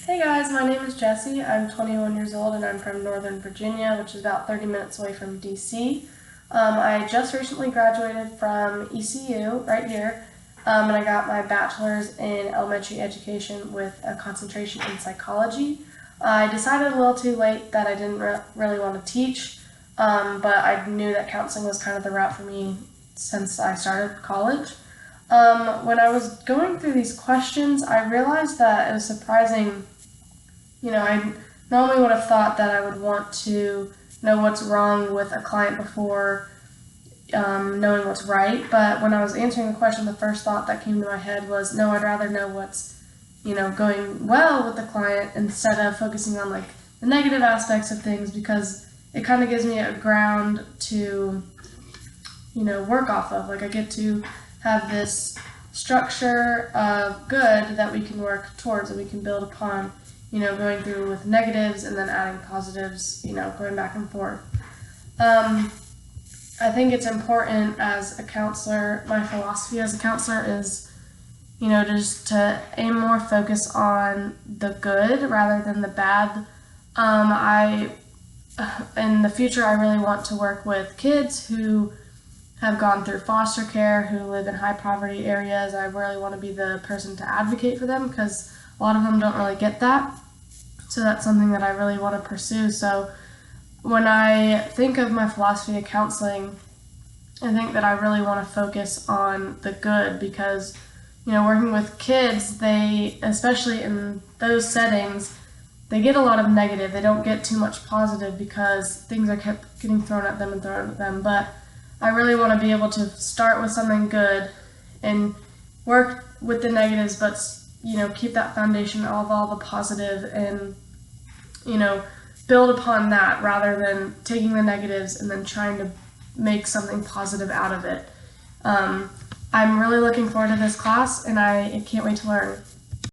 Hey guys, my name is Jessie. I'm 21 years old and I'm from Northern Virginia, which is about 30 minutes away from DC. I just recently graduated from ECU right here, and I got my bachelor's in elementary education with a concentration in psychology. I decided a little too late that I didn't really want to teach, but I knew that counseling was kind of the route for me since I started college. When I was going through these questions, I realized that it was surprising. I normally would have thought that I would want to know what's wrong with a client before knowing what's right. But when I was answering the question, the first thought that came to my head was, no, I'd rather know what's, going well with the client instead of focusing on like the negative aspects of things, because it kind of gives me a ground to, work off of. Like I get to have this structure of good that we can work towards and we can build upon, going through with negatives and then adding positives, going back and forth. I think it's important as a counselor, my philosophy as a counselor is, just to aim more focus on the good rather than the bad. In the future, I really want to work with kids who have gone through foster care, who live in high poverty areas. I really want to be the person to advocate for them because a lot of them don't really get that. So that's something that I really want to pursue. So when I think of my philosophy of counseling, I think that I really want to focus on the good because, working with kids, they, especially in those settings, they get a lot of negative. They don't get too much positive because things are kept getting thrown at them and thrown at them. But I really want to be able to start with something good and work with the negatives, but keep that foundation of all the positive and build upon that rather than taking the negatives and then trying to make something positive out of it. I'm really looking forward to this class and I can't wait to learn.